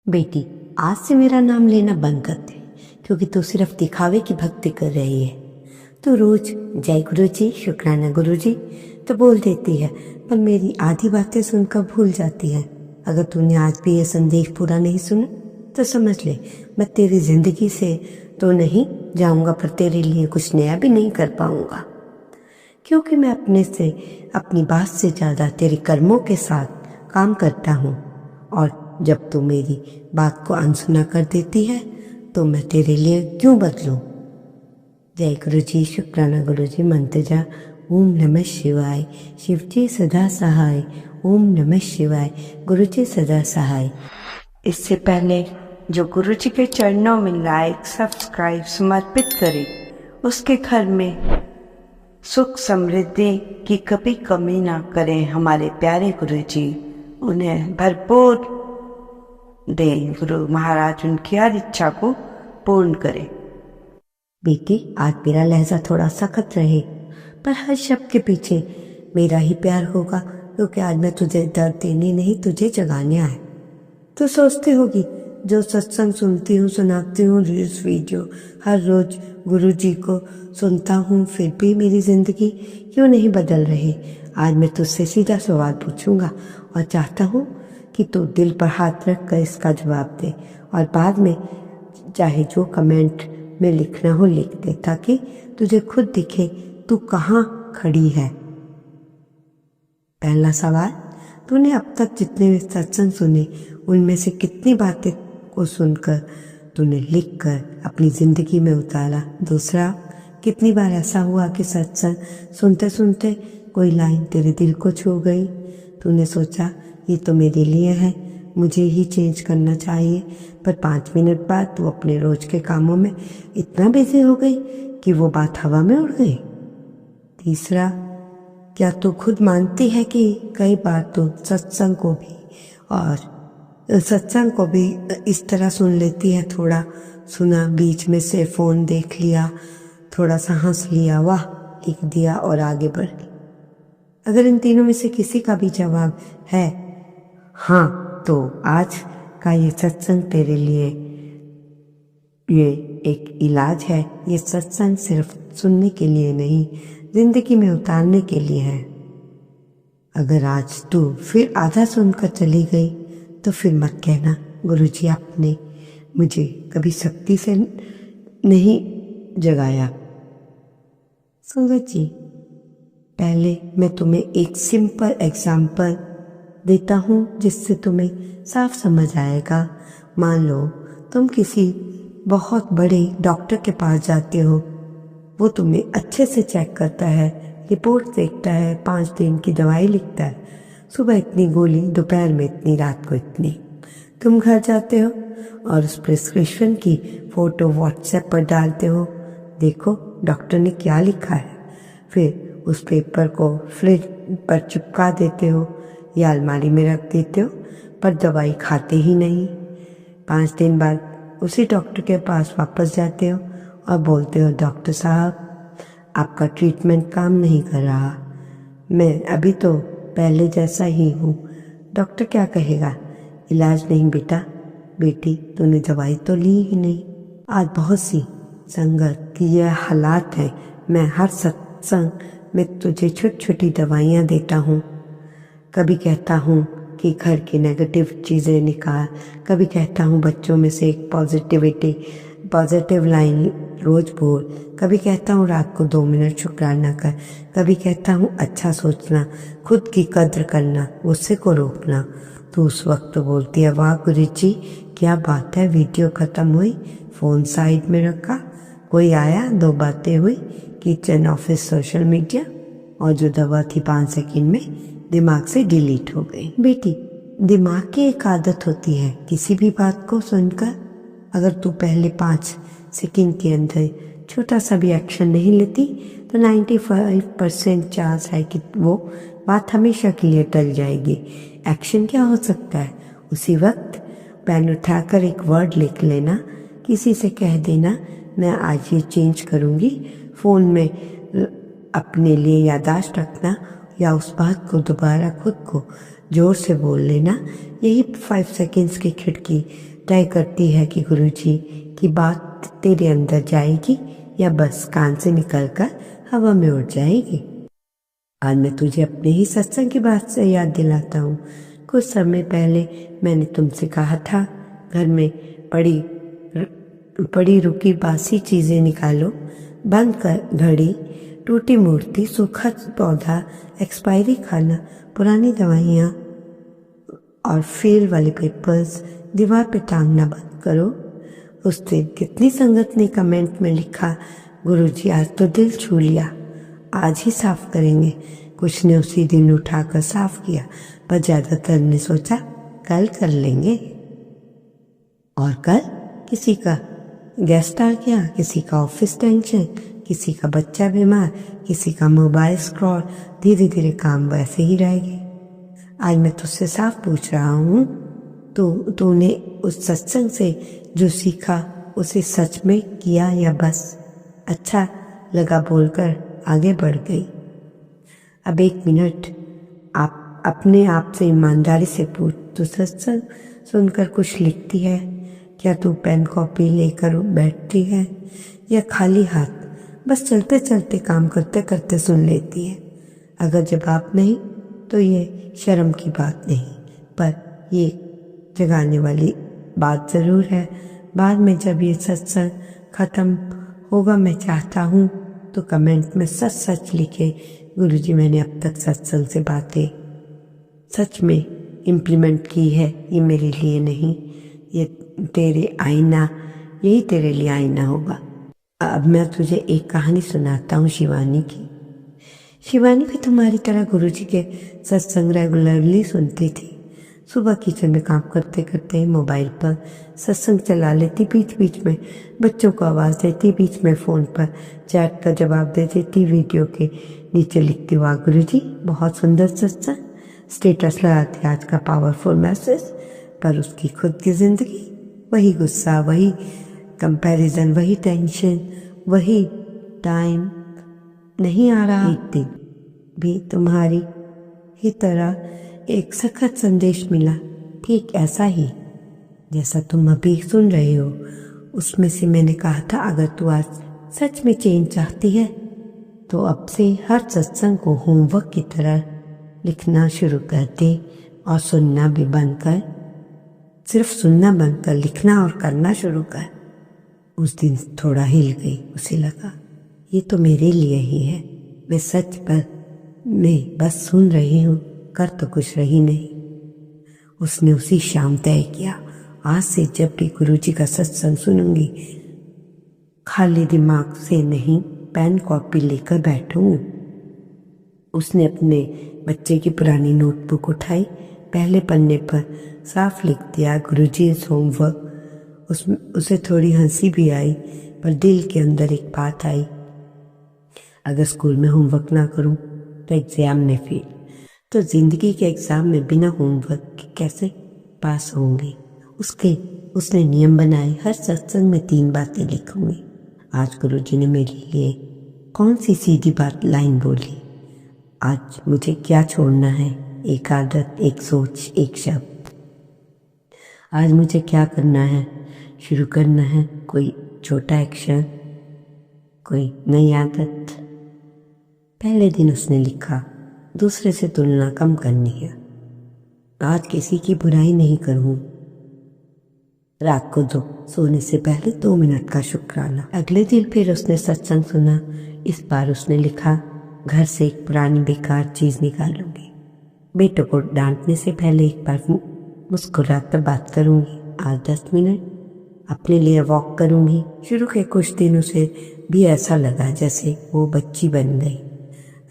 बेटी, आज से मेरा नाम लेना बंद कर दे, क्योंकि तू सिर्फ दिखावे की भक्ति कर रही है। तू रोज जय गुरु जी, शुक्राना गुरु जी तो बोल देती है, पर मेरी आधी बातें सुनकर भूल जाती है। अगर तूने आज भी ये संदेश पूरा नहीं सुना तो समझ ले, मैं तेरी जिंदगी से तो नहीं जाऊंगा, पर तेरे लिए कुछ नया भी नहीं कर पाऊंगा, क्योंकि मैं अपने से अपनी बात से ज्यादा तेरे कर्मों के साथ काम करता हूँ। और जब तू मेरी बात को अनसुना कर देती है तो मैं तेरे लिए क्यों बदलूं। जय गुरु जी, शुक्राना गुरु जी मंत्र जा, ओम नमः शिवाय, शिव जी सदा सहाय, ओम नमः शिवाय, गुरु जी सदा सहाय। इससे पहले जो गुरु जी के चरणों में लाइक सब्सक्राइब समर्पित करे, उसके घर में सुख समृद्धि की कभी कमी ना करें। हमारे प्यारे गुरु जी उन्हें भरपूर दे। गुरु महाराज उनकी हर इच्छा को पूर्ण करें। बेटी, आज मेरा लहजा थोड़ा सख्त रहे, पर हर शब्द के पीछे मेरा ही प्यार होगा, क्योंकि आज मैं तुझे दर्द देने नहीं, तुझे जगाने आया। तो सोचती होगी, जो सत्संग सुनती हूँ, सुनाती हूँ, रील्स वीडियो हर रोज गुरु जी को सुनता हूँ, फिर भी मेरी जिंदगी क्यों नहीं बदल रही। आज मैं तुझसे सीधा सवाल पूछूंगा और चाहता हूँ कि तू दिल पर हाथ रख कर इसका जवाब दे, और बाद में चाहे जो कमेंट में लिखना हो लिख दे, ताकि तुझे खुद दिखे तू कहाँ खड़ी है। पहला सवाल, तूने अब तक जितने भी सत्संग सुने उनमें से कितनी बातें को सुनकर तूने लिख कर अपनी जिंदगी में उतारा। दूसरा, कितनी बार ऐसा हुआ कि सत्संग सुनते सुनते कोई लाइन तेरे दिल को छू गई, तूने सोचा ये तो मेरे लिए है, मुझे ही चेंज करना चाहिए, पर 5 मिनट बाद तू अपने रोज के कामों में इतना बिजी हो गई कि वो बात हवा में उड़ गई। तीसरा, क्या तू खुद मानती है कि कई बार तू सत्संग को भी इस तरह सुन लेती है, थोड़ा सुना, बीच में से फोन देख लिया, थोड़ा सा हंस लिया, वाह लिख दिया और आगे बढ़ गई। अगर इन तीनों में से किसी का भी जवाब है हाँ, तो आज का ये सत्संग तेरे लिए ये एक इलाज है। ये सत्संग सिर्फ सुनने के लिए नहीं, जिंदगी में उतारने के लिए है। अगर आज तू फिर आधा सुनकर चली गई तो फिर मत कहना गुरुजी आपने मुझे कभी शक्ति से नहीं जगाया। संगत जी, पहले मैं तुम्हें एक सिंपल एग्जाम्पल देता हूँ जिससे तुम्हें साफ समझ आएगा। मान लो तुम किसी बहुत बड़े डॉक्टर के पास जाते हो, वो तुम्हें अच्छे से चेक करता है, रिपोर्ट देखता है, 5 दिन की दवाई लिखता है, सुबह इतनी गोली, दोपहर में इतनी, रात को इतनी। तुम घर जाते हो और उस प्रिस्क्रिप्शन की फोटो व्हाट्सएप पर डालते हो, देखो डॉक्टर ने क्या लिखा है। फिर उस पेपर को फ्रिज पर चिपका देते हो या अलमारी में रख देते हो, पर दवाई खाते ही नहीं। 5 दिन बाद उसी डॉक्टर के पास वापस जाते हो और बोलते हो, डॉक्टर साहब आपका ट्रीटमेंट काम नहीं कर रहा, मैं अभी तो पहले जैसा ही हूँ। डॉक्टर क्या कहेगा, इलाज नहीं बेटा, बेटी तूने दवाई तो ली ही नहीं। आज बहुत सी संगत की यह हालात है। मैं हर सत्संग में तुझे छोटी छोटी दवाइयाँ देता हूँ। कभी कहता हूँ कि घर की नेगेटिव चीज़ें निकाल, कभी कहता हूँ बच्चों में से एक पॉजिटिव लाइन रोज बोल, कभी कहता हूँ रात को 2 मिनट शुक्राना कर, कभी कहता हूँ अच्छा सोचना, खुद की कद्र करना, गुस्से को रोकना। तो उस वक्त बोलती है, वाह गुरुजी क्या बात है, वीडियो खत्म हुई, फोन साइड में रखा, कोई आया, 2 बातें हुई, किचन ऑफिस सोशल मीडिया, और जो दवा थी 5 सेकंड में दिमाग से डिलीट हो गई। बेटी, दिमाग की एक आदत होती है, किसी भी बात को सुनकर अगर तू पहले 5 सेकंड के अंदर छोटा सा भी एक्शन नहीं लेती तो 95% चांस है कि वो बात हमेशा के लिए टल जाएगी। एक्शन क्या हो सकता है, उसी वक्त पेन उठाकर एक वर्ड लिख लेना, किसी से कह देना मैं आज ये चेंज करूँगी, फ़ोन में अपने लिए याददाश्त रखना, या उस बात को दोबारा खुद को जोर से बोल लेना। यही 5 सेकंड्स की खिड़की तय करती है कि गुरुजी की बात तेरे अंदर जाएगी या बस कान से निकलकर हवा में उड़ जाएगी। आज मैं तुझे अपने ही सत्संग की बात से याद दिलाता हूँ। कुछ समय पहले मैंने तुमसे कहा था, घर में पड़ी रुकी बासी चीजें निकालो, बंद कर घड़ी, टूटी मूर्ति, सूखा पौधा, एक्सपायरी खाना, पुरानी दवाइयाँ और फेल वाले पेपर्स दीवार पे टांगना बंद करो। उस दिन कितनी संगत ने कमेंट में लिखा, गुरुजी आज तो दिल छू लिया, आज ही साफ करेंगे। कुछ ने उसी दिन उठाकर साफ किया, पर ज्यादातर ने सोचा कल कर लेंगे। और कल किसी का गेस्ट आ गया, किसी का ऑफिस टेंशन, किसी का बच्चा बीमार, किसी का मोबाइल स्क्रॉल, धीरे धीरे काम वैसे ही रह गए। आज मैं तुझसे साफ पूछ रहा हूँ, तूने उस सत्संग से जो सीखा उसे सच में किया या बस अच्छा लगा बोलकर आगे बढ़ गई? अब 1 मिनट आप अपने आप से ईमानदारी से पूछ, तू सत्संग सुनकर कुछ लिखती है? क्या तू पेन कॉपी लेकर बैठती है या खाली हाथ बस चलते चलते काम करते करते सुन लेती है? अगर जवाब नहीं तो ये शर्म की बात नहीं, पर ये जगाने वाली बात ज़रूर है। बाद में जब ये सत्संग ख़त्म होगा, मैं चाहता हूँ तो कमेंट में सच सच लिखे, गुरुजी मैंने अब तक सत्संग से बातें सच में इम्प्लीमेंट की है, ये मेरे लिए नहीं, ये तेरे आईना, यही तेरे लिए आईना होगा। अब मैं तुझे एक कहानी सुनाता हूँ शिवानी की। शिवानी भी तुम्हारी तरह गुरुजी के सत्संग रेगुलरली सुनती थी। सुबह किचन में काम करते करते मोबाइल पर सत्संग चला लेती, बीच बीच में बच्चों को आवाज़ देती, बीच में फ़ोन पर चैट का जवाब दे देती, वीडियो के नीचे लिखती, वाह गुरुजी बहुत सुंदर सत्संग, स्टेटस लगाती आज का पावरफुल मैसेज। पर उसकी खुद की ज़िंदगी, वही गुस्सा, वही कंपैरिजन, वही टेंशन, वही टाइम नहीं आ रहा। एक दिन भी तुम्हारी ही तरह एक सखत संदेश मिला, ठीक ऐसा ही जैसा तुम अभी सुन रहे हो। उसमें से मैंने कहा था, अगर तू आज सच में चेंज चाहती है तो अब से हर सत्संग को होमवर्क की तरह लिखना शुरू कर दे और सुनना भी बंद कर, सिर्फ सुनना बंद कर, लिखना और करना शुरू कर। उस दिन थोड़ा हिल गई, उसे लगा ये तो मेरे लिए ही है, मैं सच पर मैं बस सुन रही हूँ, कर तो कुछ रही नहीं। उसने उसी शाम तय किया, आज से जब भी गुरुजी का सत्संग सुनूंगी खाली दिमाग से नहीं, पेन कॉपी लेकर बैठूंगी। उसने अपने बच्चे की पुरानी नोटबुक उठाई, पहले पन्ने पर साफ लिख दिया, गुरुजी इज होमवर्क। उसे थोड़ी हंसी भी आई, पर दिल के अंदर एक बात आई, अगर स्कूल में होमवर्क ना करूं तो एग्जाम में फेल, तो जिंदगी के एग्जाम में बिना होमवर्क के कैसे पास होंगे। उसने नियम बनाए, हर सत्संग में 3 बातें लिखूंगी। आज गुरुजी ने मेरे लिए कौन सी सीधी बात लाइन बोली, आज मुझे क्या छोड़ना है, एक आदत, एक सोच, एक शब्द। आज मुझे क्या करना है, शुरू करना है कोई छोटा एक्शन, कोई नई आदत। पहले दिन उसने लिखा, दूसरे से तुलना कम करनी है, आज किसी की बुराई नहीं करूँ, रात को सोने से पहले 2 मिनट का शुक्राना। अगले दिन फिर उसने सत्संग सुना। इस बार उसने लिखा, घर से एक पुरानी बेकार चीज निकालूंगी, बेटों को डांटने से पहले एक बार मुस्कुराकर बात करूंगी, आज 10 मिनट अपने लिए वॉक करूंगी। शुरू के कुछ दिन उसे भी ऐसा लगा जैसे वो बच्ची बन गई।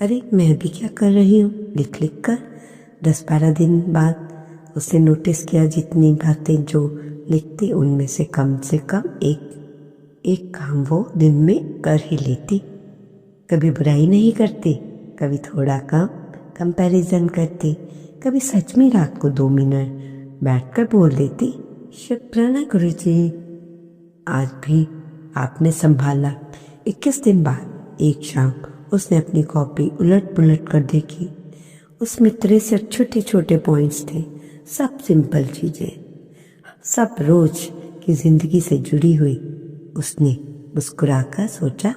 अरे मैं भी क्या कर रही हूँ, लिख लिख कर। 10-12 दिन बाद उसने नोटिस किया, जितनी बातें जो लिखती उनमें से कम एक काम वो दिन में कर ही लेती। कभी बुराई नहीं करती, कभी थोड़ा कम कंपैरिजन करती, कभी सच में रात को 2 मिनट बैठकर बोल देती, शुक्राना गुरुजी, आज भी आपने संभाला। 21 दिन बाद एक शाम उसने अपनी कॉपी उलट पुलट कर देखी। उसमें 63 छोटे छोटे पॉइंट्स थे, सब सिंपल चीजें, सब रोज की जिंदगी से जुड़ी हुई। उसने मुस्कुराकर सोचा,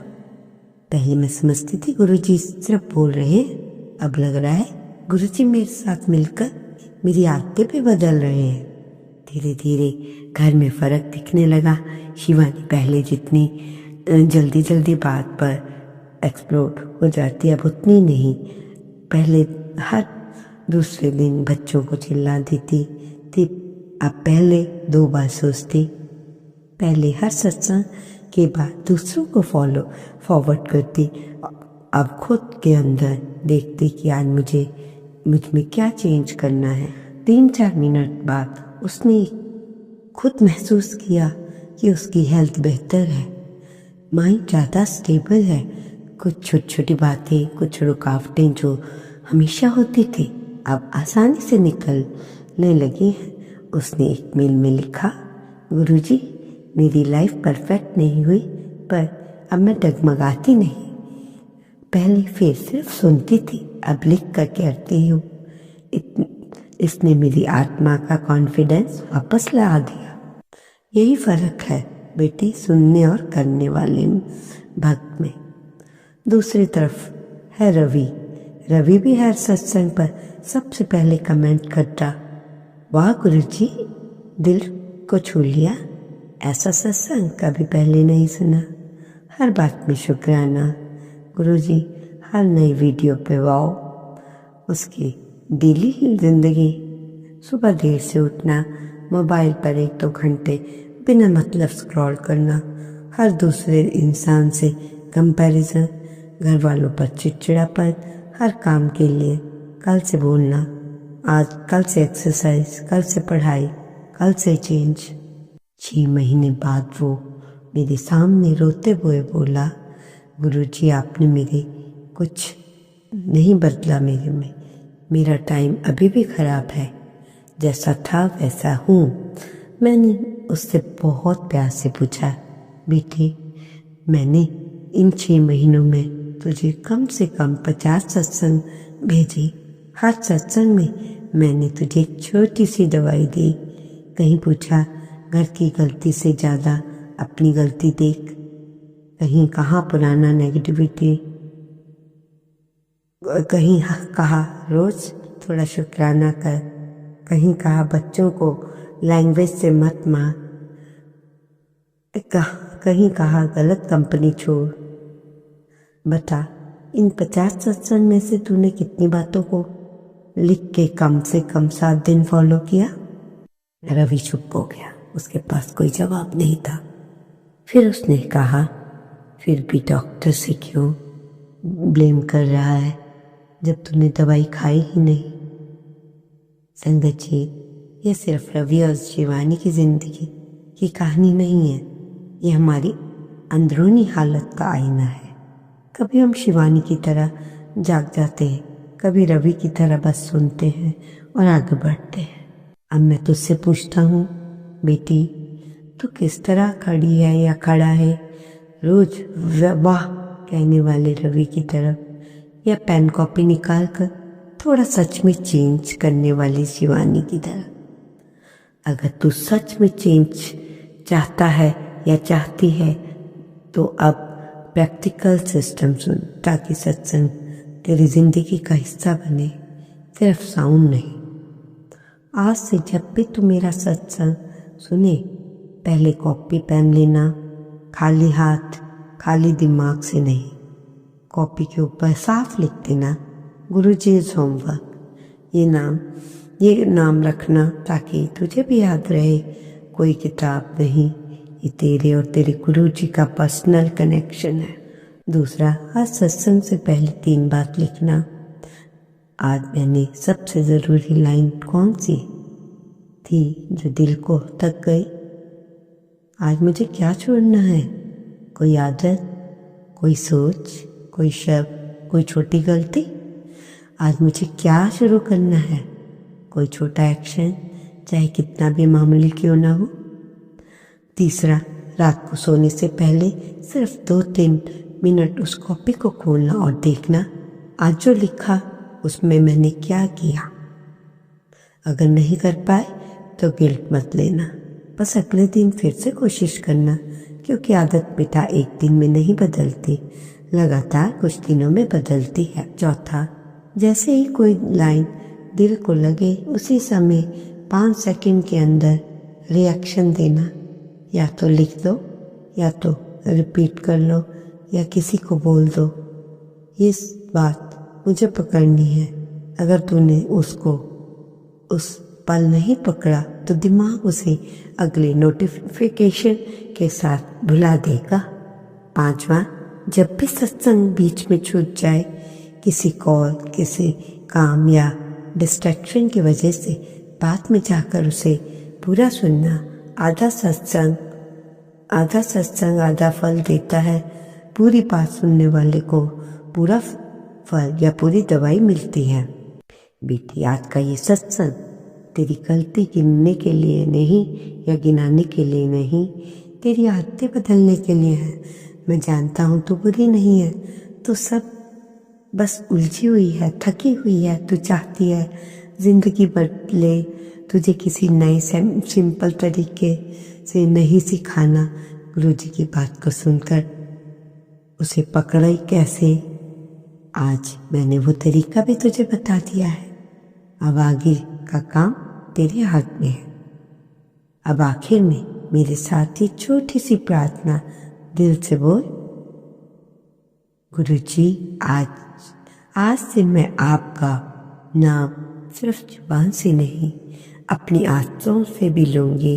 पहले मैं समझती थी गुरुजी सिर्फ बोल रहे हैं, अब लग रहा है गुरुजी मेरे साथ मिलकर मेरी आदतें भी बदल रहे हैं। धीरे धीरे घर में फर्क दिखने लगा। शिवानी पहले जितनी जल्दी जल्दी बात पर एक्सप्लोड हो जाती अब उतनी नहीं। पहले हर दूसरे दिन बच्चों को चिल्ला देती थी, अब पहले 2 बार सोचती। पहले हर सत्संग के बाद दूसरों को फॉलो फॉरवर्ड करती, अब खुद के अंदर देखती कि आज मुझ में क्या चेंज करना है। 3-4 मिनट बाद उसने खुद महसूस किया कि उसकी हेल्थ बेहतर है, माइंड ज़्यादा स्टेबल है। कुछ छोटी छोटी बातें, कुछ रुकावटें जो हमेशा होती थी अब आसानी से निकलने लगी हैं। उसने एक मेल में लिखा, गुरुजी मेरी लाइफ परफेक्ट नहीं हुई पर अब मैं डगमगाती नहीं। पहले फिर सिर्फ सुनती थी, अब लिख कर कहती हूँ। इसने मेरी आत्मा का कॉन्फिडेंस वापस ला दिया। यही फर्क है बेटी, सुनने और करने वाले भक्त में। दूसरी तरफ है रवि भी हर सत्संग पर सबसे पहले कमेंट करता, वाह गुरुजी दिल को छू लिया, ऐसा सत्संग कभी पहले नहीं सुना। हर बात में शुक्राना गुरुजी, हर नई वीडियो पे वाओ। उसकी डेली जिंदगी, सुबह देर से उठना, मोबाइल पर 1-2 घंटे बिना मतलब स्क्रॉल करना, हर दूसरे इंसान से कंपैरिजन, घर वालों पर चिड़चिड़ापन, हर काम के लिए कल से बोलना, आज कल से एक्सरसाइज, कल से पढ़ाई, कल से चेंज। 6 महीने बाद वो मेरे सामने रोते हुए बोला, गुरुजी आपने मेरे कुछ नहीं बदला मेरे में, मेरा टाइम अभी भी खराब है, जैसा था वैसा हूँ। मैंने उससे बहुत प्यार से पूछा, बेटी मैंने इन 6 महीनों में तुझे कम से कम 50 सत्संग भेजी, हर सत्संग में मैंने तुझे एक छोटी सी दवाई दी। कहीं पूछा घर की गलती से ज़्यादा अपनी गलती देख, कहीं कहा पुराना नेगेटिविटी, कहीं कहा रोज थोड़ा शुक्राना कर, कहीं कहा बच्चों को लैंग्वेज से मत मार, कहीं कहा गलत कंपनी छोड़। बता इन 50 सत्संग में से तूने कितनी बातों को लिख के कम से कम 7 दिन फॉलो किया? रवि चुप हो गया, उसके पास कोई जवाब नहीं था। फिर उसने कहा, फिर भी डॉक्टर से क्यों ब्लेम कर रहा है जब तूने दवाई खाई ही नहीं? संगत जी, ये सिर्फ रवि और शिवानी की जिंदगी की कहानी नहीं है, ये हमारी अंदरूनी हालत का आईना है। कभी हम शिवानी की तरह जाग जाते हैं, कभी रवि की तरह बस सुनते हैं और आगे बढ़ते हैं। अब मैं तुझसे पूछता हूँ बेटी, तू किस तरह खड़ी है या खड़ा है? रोज वाह कहने वाले रवि की तरफ, या पेन कॉपी निकाल कर थोड़ा सच में चेंज करने वाली शिवानी की तरह? अगर तू सच में चेंज चाहता है या चाहती है तो अब प्रैक्टिकल सिस्टम सुन, ताकि सत्संग तेरी जिंदगी का हिस्सा बने, सिर्फ साउंड नहीं। आज से जब भी तू मेरा सत्संग सुने, पहले कॉपी पेन लेना, खाली हाथ खाली दिमाग से नहीं। कॉपी के ऊपर साफ लिख देना, गुरुजी इज होमवर्क, ये नाम रखना ताकि तुझे भी याद रहे। कोई किताब नहीं, ये तेरे और तेरे गुरुजी का पर्सनल कनेक्शन है। दूसरा, हर सत्संग से पहले 3 बात लिखना, आज मैंने सबसे ज़रूरी लाइन कौन सी थी जो दिल को तक गई? आज मुझे क्या छोड़ना है? कोई आदत, कोई सोच, कोई शब्द, कोई छोटी गलती? आज मुझे क्या शुरू करना है? कोई छोटा एक्शन, चाहे कितना भी मामूली क्यों ना हो। तीसरा, रात को सोने से पहले सिर्फ 2-3 मिनट उस कॉपी को खोलना और देखना, आज जो लिखा उसमें मैंने क्या किया। अगर नहीं कर पाए तो गिल्ट मत लेना, बस अगले दिन फिर से कोशिश करना, क्योंकि आदत बेटा एक दिन में नहीं बदलती, लगातार कुछ दिनों में बदलती है। चौथा, जैसे ही कोई लाइन दिल को लगे उसी समय 5 सेकंड के अंदर रिएक्शन देना। या तो लिख दो, या तो रिपीट कर लो, या किसी को बोल दो, ये बात मुझे पकड़नी है। अगर तूने उसको उस पल नहीं पकड़ा तो दिमाग उसे अगले नोटिफिकेशन के साथ भुला देगा। 5वां, जब भी सत्संग बीच में छूट जाए, किसी कॉल, किसी काम या डिस्ट्रैक्शन की वजह से, बाद में जाकर उसे पूरा सुनना। आधा सत्संग आधा फल देता है। पूरी बात सुनने वाले को पूरा फल या पूरी दवाई मिलती है। बेटी, आज का ये सत्संग तेरी गलती गिनने के लिए नहीं या गिनाने के लिए नहीं, तेरी आदतें बदलने के लिए है। मैं जानता हूँ तू बुरी नहीं है, तो सब बस उलझी हुई है, थकी हुई है। तू चाहती है जिंदगी बदले, तुझे किसी नए सिंपल तरीके से नहीं सिखाना। गुरुजी की बात को सुनकर उसे पकड़ा ही कैसे? आज मैंने वो तरीका भी तुझे बता दिया है। अब आगे का काम तेरे हाथ में है। अब आखिर में मेरे साथ ही छोटी सी प्रार्थना दिल से बोल, गुरुजी, आज से मैं आपका नाम सिर्फ जुबान से नहीं, अपनी आंखों से भी लूंगी।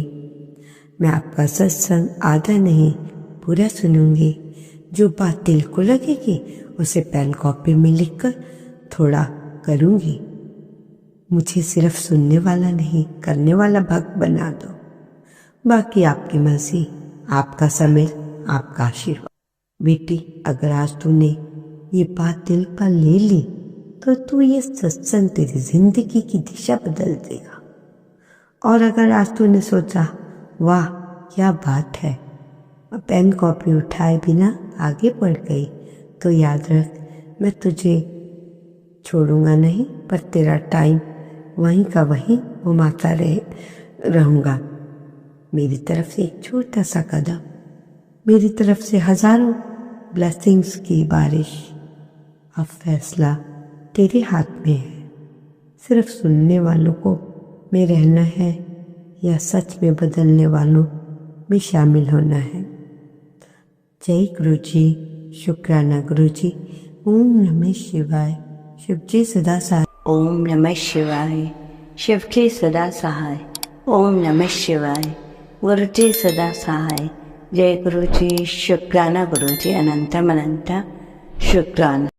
मैं आपका सत्संग आधा नहीं पूरा सुनूंगी। जो बात दिल को लगेगी उसे पेन कॉपी में लिखकर थोड़ा करूंगी। मुझे सिर्फ सुनने वाला नहीं, करने वाला भक्त बना दो। बाकी आपकी मर्जी, आपका समय, आपका आशीर्वाद। बेटी, अगर आज तूने ये बात दिल पर ले ली तो तू ये सत्संग तेरी जिंदगी की दिशा बदल देगा। और अगर आज तूने सोचा, वाह क्या बात है, पेन कॉपी उठाए बिना आगे बढ़ गई, तो याद रख, मैं तुझे छोड़ूंगा नहीं, पर तेरा टाइम वहीं का वहीं घुमाता रहूँगा। मेरी तरफ से एक छोटा सा कदम, मेरी तरफ से हजारों ब्लेसिंग्स की बारिश। अब फैसला तेरे हाथ में है। सिर्फ सुनने वालों को में रहना है या सच में बदलने वालों में शामिल होना है। जय गुरुजी, शुक्राना गुरुजी। ओम नमः शिवाय। शिव जी सदा सहाय। ओम नमः शिवाय। शिव जी सदा सहाय। ओम नमः शिवाय। गुरु जी सदा सहाय। जय गुरु जी, शुक्राना गुरु जी, अनंतम अनंत शुक्राना।